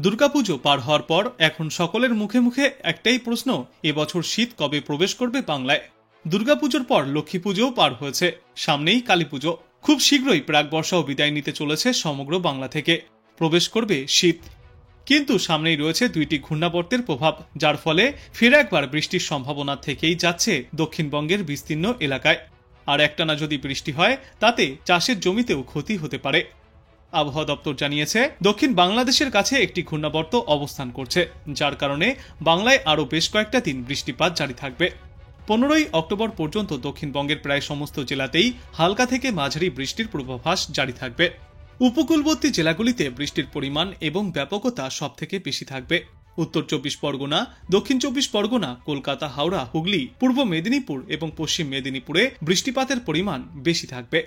দুর্গাপুজো পার হওয়ার পর এখন সকলের মুখে মুখে একটাই প্রশ্ন, এবছর শীত কবে প্রবেশ করবে বাংলায়। দুর্গাপুজোর পর লক্ষ্মী পুজোও পার হয়েছে, সামনেই কালী পুজো। খুব শীঘ্রই প্রাক বর্ষাও বিদায় নিতে চলেছে সমগ্র বাংলা থেকে, প্রবেশ করবে শীত। কিন্তু সামনেই রয়েছে দুইটি ঘূর্ণাবর্তের প্রভাব, যার ফলে ফের একবার বৃষ্টির সম্ভাবনা থেকেই যাচ্ছে দক্ষিণবঙ্গের বিস্তীর্ণ এলাকায়। আর একটানা যদি বৃষ্টি হয় তাতে চাষের জমিতেও ক্ষতি হতে পারে। আবহাওয়া দপ্তর জানিয়েছে, দক্ষিণ বাংলাদেশের কাছে একটি ঘূর্ণাবর্ত অবস্থান করছে, যার কারণে বাংলায় আরও বেশ কয়েকটা দিন বৃষ্টিপাত জারি থাকবে। 15ই অক্টোবর পর্যন্ত দক্ষিণবঙ্গের প্রায় সমস্ত জেলাতেই হালকা থেকে মাঝারি বৃষ্টির পূর্বাভাস জারি থাকবে। উপকূলবর্তী জেলাগুলিতে বৃষ্টির পরিমাণ এবং ব্যাপকতা সবথেকে বেশি থাকবে। উত্তর 24 পরগনা, দক্ষিণ 24 পরগনা, কলকাতা, হাওড়া, হুগলি, পূর্ব মেদিনীপুর এবং পশ্চিম মেদিনীপুরে বৃষ্টিপাতের পরিমাণ বেশি থাকবে।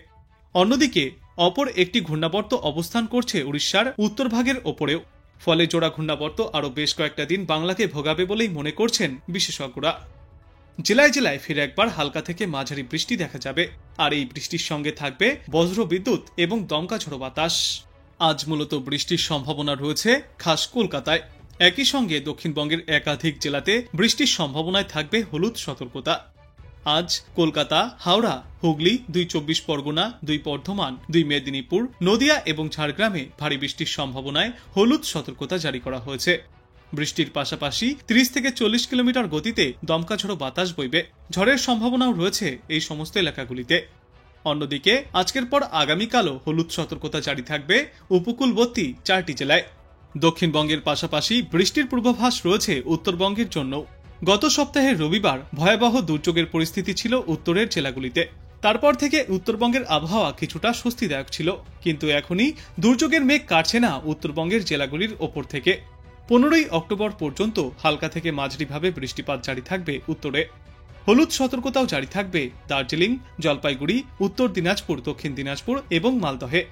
অন্যদিকে অপর একটি ঘূর্ণাবর্ত অবস্থান করছে উড়িষ্যার উত্তরভাগের ওপরেও। ফলে জোড়া ঘূর্ণাবর্ত আরও বেশ কয়েকটা দিন বাংলাকে ভোগাবে বলেই মনে করছেন বিশেষজ্ঞরা। জেলায় জেলায় ফিরে একবার হালকা থেকে মাঝারি বৃষ্টি দেখা যাবে, আর এই বৃষ্টির সঙ্গে থাকবে বজ্র বিদ্যুৎ এবং দমকা ঝড়ো বাতাস। আজ মূলত বৃষ্টির সম্ভাবনা রয়েছে খাস কলকাতায়। একই সঙ্গে দক্ষিণবঙ্গের একাধিক জেলাতে বৃষ্টির সম্ভাবনায় থাকবে হলুদ সতর্কতা। আজ কলকাতা, হাওড়া, হুগলি, 2 24 পরগনা, 2 বর্ধমান, 2 মেদিনীপুর, নদিয়া এবং ঝাড়গ্রামে ভারী বৃষ্টির সম্ভাবনায় হলুদ সতর্কতা জারি করা হয়েছে। বৃষ্টির পাশাপাশি 30 থেকে 40 কিলোমিটার গতিতে দমকা ঝড়ো বাতাস বইবে। ঝড়ের সম্ভাবনাও রয়েছে এই সমস্ত এলাকাগুলিতে। অন্যদিকে আজকের পর আগামীকালও হলুদ সতর্কতা জারি থাকবে উপকূলবর্তী 4টি জেলায়। দক্ষিণবঙ্গের পাশাপাশি বৃষ্টির পূর্বাভাস রয়েছে উত্তরবঙ্গের জন্য। গত সপ্তাহের রবিবার ভয়াবহ দুর্যোগের পরিস্থিতি ছিল উত্তরের জেলাগুলিতে। তারপর থেকে উত্তরবঙ্গের আবহাওয়া কিছুটা স্বস্তিদায়ক ছিল, কিন্তু এখনই দুর্যোগের মেঘ কাটছে না উত্তরবঙ্গের জেলাগুলির ওপর থেকে। 15ই অক্টোবর পর্যন্ত হালকা থেকে মাঝারিভাবে বৃষ্টিপাত জারি থাকবে উত্তরে। হলুদ সতর্কতাও জারি থাকবে দার্জিলিং, জলপাইগুড়ি, উত্তর দিনাজপুর, দক্ষিণ দিনাজপুর এবং মালদহে।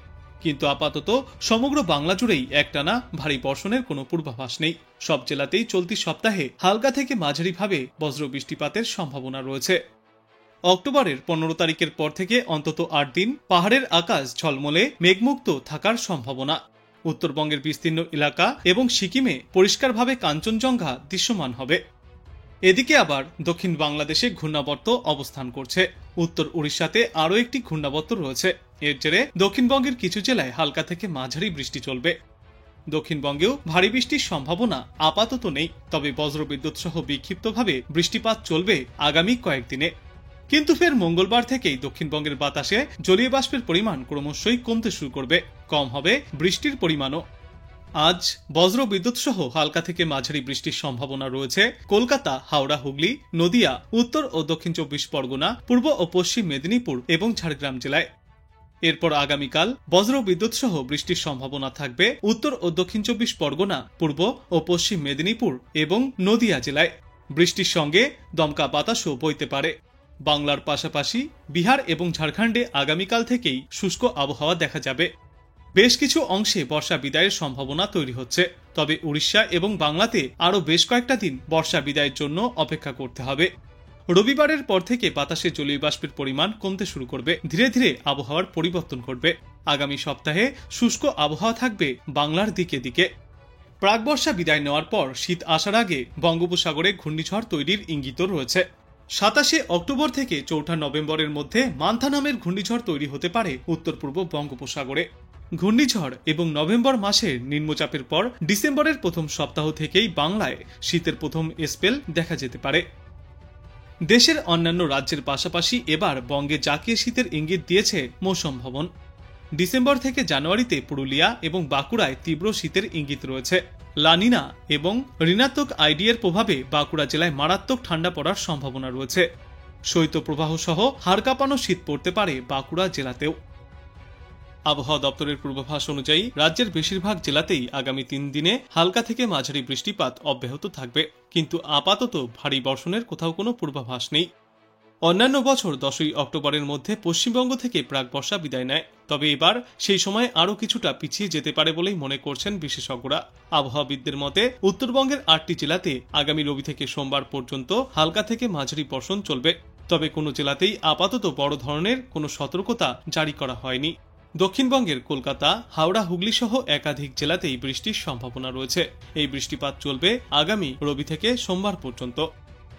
কিন্তু আপাতত সমগ্র বাংলা জুড়েই একটানা ভারী বর্ষণের কোনো পূর্বাভাস নেই। সব জেলাতেই চলতি সপ্তাহে হালকা থেকে মাঝারিভাবে বজ্র বৃষ্টিপাতের সম্ভাবনা রয়েছে। অক্টোবরের 15 তারিখের পর থেকে অন্তত 8 দিন পাহাড়ের আকাশ ঝলমলে মেঘমুক্ত থাকার সম্ভাবনা। উত্তরবঙ্গের বিস্তীর্ণ এলাকা এবং সিকিমে পরিষ্কারভাবে কাঞ্চনজঙ্ঘা দৃশ্যমান হবে। এদিকে আবার দক্ষিণ বাংলাদেশে ঘূর্ণাবর্ত অবস্থান করছে। উত্তর উড়িষ্যাতে আরও একটি ঘূর্ণাবর্ত রয়েছে। এর জেরে দক্ষিণবঙ্গের কিছু জেলায় হালকা থেকে মাঝারি বৃষ্টি চলবে। দক্ষিণবঙ্গেও ভারী বৃষ্টির সম্ভাবনা আপাতত নেই, তবে বজ্রবিদ্যুৎ সহ বিক্ষিপ্তভাবে বৃষ্টিপাত চলবে আগামী কয়েকদিনে। কিন্তু ফের মঙ্গলবার থেকেই দক্ষিণবঙ্গের বাতাসে জলীয় বাষ্পের পরিমাণ ক্রমশই কমতে শুরু করবে, কম হবে বৃষ্টির পরিমাণও। আজ বজ্র বিদ্যুৎ সহ হালকা থেকে মাঝারি বৃষ্টির সম্ভাবনা রয়েছে কলকাতা, হাওড়া, হুগলি, নদিয়া, উত্তর ও দক্ষিণ 24 পরগনা, পূর্ব ও পশ্চিম মেদিনীপুর এবং ঝাড়গ্রাম জেলায়। এরপর আগামীকাল বজ্র বিদ্যুৎ সহ বৃষ্টির সম্ভাবনা থাকবে উত্তর ও দক্ষিণ 24 পরগনা, পূর্ব ও পশ্চিম মেদিনীপুর এবং নদিয়া জেলায়। বৃষ্টির সঙ্গে দমকা বাতাসও বইতে পারে। বাংলার পাশাপাশি বিহার এবং ঝাড়খণ্ডে আগামীকাল থেকেই শুষ্ক আবহাওয়া দেখা যাবে। বেশ কিছু অংশে বর্ষা বিদায়ের সম্ভাবনা তৈরি হচ্ছে, তবে উড়িষ্যা এবং বাংলাতে আরও বেশ কয়েকটা দিন বর্ষা বিদায়ের জন্য অপেক্ষা করতে হবে। রবিবারের পর থেকে বাতাসে জলীয় বাষ্পের পরিমাণ কমতে শুরু করবে, ধীরে ধীরে আবহাওয়ার পরিবর্তন ঘটবে। আগামী সপ্তাহে শুষ্ক আবহাওয়া থাকবে বাংলার দিকে দিকে। প্রাক বর্ষা বিদায় নেওয়ার পর শীত আসার আগে বঙ্গোপসাগরে ঘূর্ণিঝড় তৈরির ইঙ্গিতও রয়েছে। 27শে অক্টোবর থেকে 4 নভেম্বরের মধ্যে মান্থা নামের ঘূর্ণিঝড় তৈরি হতে পারে উত্তর পূর্ব বঙ্গোপসাগরে। ঘূর্ণিঝড় এবং নভেম্বর মাসের নিম্নচাপের পর ডিসেম্বরের প্রথম সপ্তাহ থেকেই বাংলায় শীতের প্রথম স্পেল দেখা যেতে পারে। দেশের অন্যান্য রাজ্যের পাশাপাশি এবার বঙ্গে জাকিয়ে শীতের ইঙ্গিত দিয়েছে মৌসুম ভবন। ডিসেম্বর থেকে জানুয়ারিতে পুরুলিয়া এবং বাঁকুড়ায় তীব্র শীতের ইঙ্গিত রয়েছে। লানিনা এবং ঋণাত্মক আইডিয়ার প্রভাবে বাঁকুড়া জেলায় মারাত্মক ঠান্ডা পড়ার সম্ভাবনা রয়েছে। শৈত্যপ্রবাহ সহ হাড় কাঁপানো শীত পড়তে পারে বাঁকুড়া জেলাতেও। আবহাওয়া দপ্তরের পূর্বাভাস অনুযায়ী রাজ্যের বেশিরভাগ জেলাতেই আগামী 3 দিনে হালকা থেকে মাঝারি বৃষ্টিপাত অব্যাহত থাকবে, কিন্তু আপাতত ভারী বর্ষণের কোথাও কোনো পূর্বাভাস নেই। অন্যান্য বছর 10ই অক্টোবরের মধ্যে পশ্চিমবঙ্গ থেকে প্রাক বর্ষা বিদায় নেয়, তবে এবার সেই সময় আরও কিছুটা পিছিয়ে যেতে পারে বলেই মনে করছেন বিশেষজ্ঞরা। আবহাওয়াবিদদের মতে উত্তরবঙ্গের 8টি জেলাতে আগামী রবি থেকে সোমবার পর্যন্ত হালকা থেকে মাঝারি বর্ষণ চলবে, তবে কোনো জেলাতেই আপাতত বড় ধরনের কোনো সতর্কতা জারি করা হয়নি। দক্ষিণবঙ্গের কলকাতা, হাওড়া, হুগলি সহ একাধিক জেলাতেই বৃষ্টির সম্ভাবনা রয়েছে। এই বৃষ্টিপাত চলবে আগামী রবি থেকে সোমবার পর্যন্ত।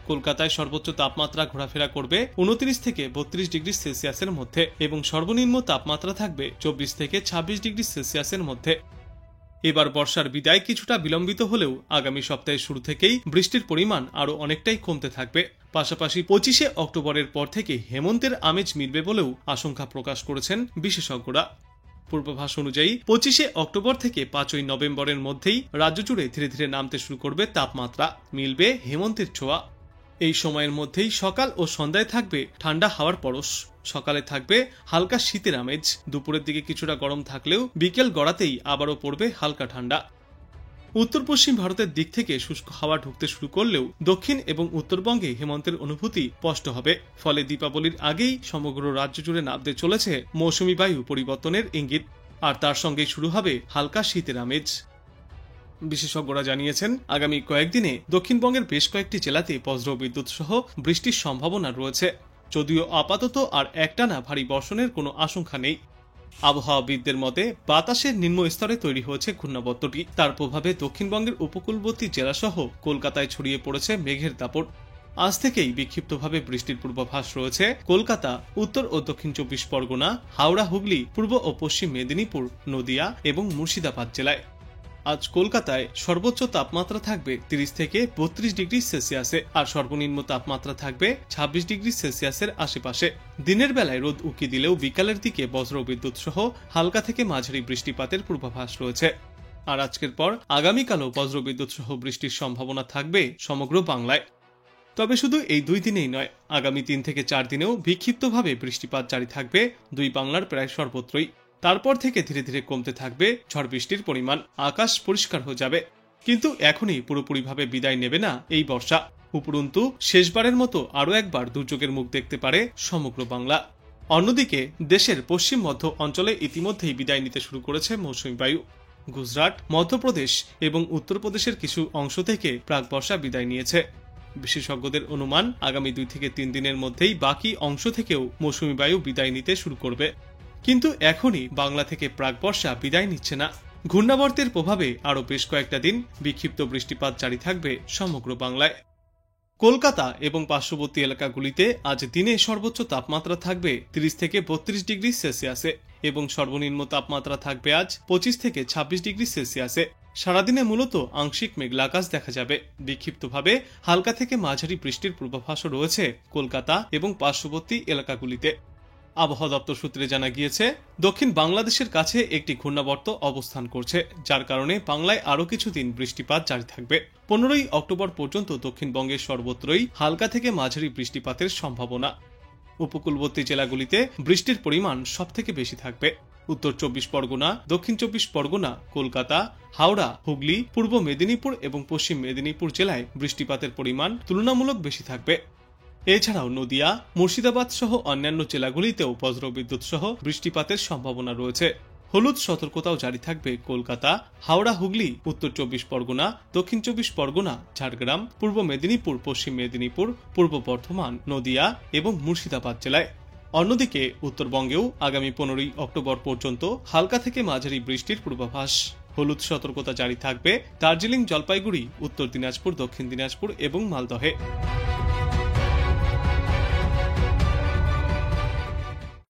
কলকাতায় সর্বোচ্চ তাপমাত্রা ঘোরাফেরা করবে 29 থেকে 32 ডিগ্রি সেলসিয়াসের মধ্যে এবং সর্বনিম্ন তাপমাত্রা থাকবে 24 থেকে 26 ডিগ্রি সেলসিয়াসের মধ্যে। এবার বর্ষার বিদায় কিছুটা বিলম্বিত হলেও আগামী সপ্তাহের শুরু থেকেই বৃষ্টির পরিমাণ আরও অনেকটাই কমতে থাকবে। পাশাপাশি 25শে অক্টোবরের পর থেকে হেমন্তের আমেজ মিলবে বলেও আশঙ্কা প্রকাশ করেছেন বিশেষজ্ঞরা। পূর্বাভাস অনুযায়ী 25শে অক্টোবর থেকে 5ই নভেম্বরের মধ্যেই রাজ্য জুড়ে ধীরে ধীরে নামতে শুরু করবে তাপমাত্রা, মিলবে হেমন্তের ছোঁয়া। এই সময়ের মধ্যেই সকাল ও সন্ধ্যায় থাকবে ঠান্ডা হাওয়ার পরশ। সকালে থাকবে হালকা শীতের আমেজ, দুপুরের দিকে কিছুটা গরম থাকলেও বিকেল গড়াতেই আবারও পড়বে হালকা ঠান্ডা। উত্তর পশ্চিম ভারতের দিক থেকে শুষ্ক হাওয়া ঢুকতে শুরু করলেও দক্ষিণ এবং উত্তরবঙ্গে হেমন্তের অনুভূতি স্পষ্ট হবে। ফলে দীপাবলির আগেই সমগ্র রাজ্য জুড়ে নামতে চলেছে মৌসুমী বায়ু পরিবর্তনের ইঙ্গিত, আর তার সঙ্গেই শুরু হবে হালকা শীতের আমেজ। বিশেষজ্ঞরা জানিয়েছেন, আগামী কয়েকদিনে দক্ষিণবঙ্গের বেশ কয়েকটি জেলাতে বজ্রবিদ্যুৎ সহ বৃষ্টির সম্ভাবনা রয়েছে, যদিও আপাতত আর একটানা ভারী বর্ষণের কোনো আশঙ্কা নেই। আবহাওয়াবিদদের মতে বাতাসের নিম্ন স্তরে তৈরি হয়েছে ঘূর্ণাবর্তটি। তার প্রভাবে দক্ষিণবঙ্গের উপকূলবর্তী জেলাসহ কলকাতায় ছড়িয়ে পড়েছে মেঘের দাপট। আজ থেকেই বিক্ষিপ্তভাবে বৃষ্টির পূর্বাভাস রয়েছে কলকাতা, উত্তর ও দক্ষিণ 24 পরগনা, হাওড়া, হুগলি, পূর্ব ও পশ্চিম মেদিনীপুর, নদিয়া এবং মুর্শিদাবাদ জেলায়। আজ কলকাতায় সর্বোচ্চ তাপমাত্রা থাকবে 30 থেকে 32 ডিগ্রি সেলসিয়াসে আর সর্বনিম্ন তাপমাত্রা থাকবে 26 ডিগ্রি সেলসিয়াসের আশেপাশে। দিনের বেলায় রোদ উঁকি দিলেও বিকালের দিকে বজ্রবিদ্যুৎ সহ হালকা থেকে মাঝারি বৃষ্টিপাতের পূর্বাভাস রয়েছে। আর আজকের পর আগামীকালও বজ্রবিদ্যুৎ সহ বৃষ্টির সম্ভাবনা থাকবে সমগ্র বাংলায়। তবে শুধু এই 2 দিনেই নয়, আগামী 3 থেকে 4 দিনেও বিক্ষিপ্তভাবে বৃষ্টিপাত জারি থাকবে দুই বাংলার প্রায় সর্বত্রই। তারপর থেকে ধীরে ধীরে কমতে থাকবে ঝড় বৃষ্টির পরিমাণ, আকাশ পরিষ্কার হয়ে যাবে। কিন্তু এখনই পুরোপুরিভাবে বিদায় নেবে না এই বর্ষা। উপরন্তু শেষবারের মতো আরও একবার দুর্যোগের মুখ দেখতে পারে সমগ্র বাংলা। অন্যদিকে দেশের পশ্চিম মধ্য অঞ্চলে ইতিমধ্যেই বিদায় নিতে শুরু করেছে মৌসুমী বায়ু। গুজরাট, মধ্যপ্রদেশ এবং উত্তরপ্রদেশের কিছু অংশ থেকে প্রাক বর্ষা বিদায় নিয়েছে। বিশেষজ্ঞদের অনুমান, আগামী 2 থেকে 3 দিনের মধ্যেই বাকি অংশ থেকেও মৌসুমী বায়ু বিদায় নিতে শুরু করবে। কিন্তু এখনই বাংলা থেকে প্রাক বর্ষা বিদায় নিচ্ছে না। ঘূর্ণাবর্তের প্রভাবে আরও বেশ কয়েকটা দিন বিক্ষিপ্ত বৃষ্টিপাত জারি থাকবে সমগ্র বাংলায়। কলকাতা এবং পার্শ্ববর্তী এলাকাগুলিতে আজ দিনে সর্বোচ্চ তাপমাত্রা থাকবে 30 থেকে 32 ডিগ্রি সেলসিয়াসে এবং সর্বনিম্ন তাপমাত্রা থাকবে আজ 25 থেকে 26 ডিগ্রি সেলসিয়াসে। সারাদিনে মূলত আংশিক মেঘলা আকাশ দেখা যাবে। বিক্ষিপ্তভাবে হালকা থেকে মাঝারি বৃষ্টির পূর্বাভাসও রয়েছে কলকাতা এবং পার্শ্ববর্তী এলাকাগুলিতে। আবহাওয়া দপ্তর সূত্রে জানা গিয়েছে, দক্ষিণ বাংলাদেশের কাছে একটি ঘূর্ণাবর্ত অবস্থান করছে, যার কারণে বাংলায় আরও কিছুদিন বৃষ্টিপাত জারি থাকবে। 15ই অক্টোবর পর্যন্ত দক্ষিণবঙ্গের সর্বত্রই হালকা থেকে মাঝারি বৃষ্টিপাতের সম্ভাবনা। উপকূলবর্তী জেলাগুলিতে বৃষ্টির পরিমাণ সবথেকে বেশি থাকবে। উত্তর 24 পরগনা, দক্ষিণ 24 পরগনা, কলকাতা, হাওড়া, হুগলি, পূর্ব মেদিনীপুর এবং পশ্চিম মেদিনীপুর জেলায় বৃষ্টিপাতের পরিমাণ তুলনামূলক বেশি থাকবে। এছাড়াও নদিয়া, মুর্শিদাবাদ সহ অন্যান্য জেলাগুলিতেও বজ্রবিদ্যুৎ সহ বৃষ্টিপাতের সম্ভাবনা রয়েছে। হলুদ সতর্কতাও জারি থাকবে কলকাতা, হাওড়া, হুগলি, উত্তর 24 পরগনা, দক্ষিণ 24 পরগনা, ঝাড়গ্রাম, পূর্ব মেদিনীপুর, পশ্চিম মেদিনীপুর, পূর্ব বর্ধমান, নদিয়া এবং মুর্শিদাবাদ জেলায়। অন্যদিকে উত্তরবঙ্গেও আগামী 15ই অক্টোবর পর্যন্ত হালকা থেকে মাঝারি বৃষ্টির পূর্বাভাস। হলুদ সতর্কতা জারি থাকবে দার্জিলিং, জলপাইগুড়ি, উত্তর দিনাজপুর, দক্ষিণ দিনাজপুর এবং মালদহে।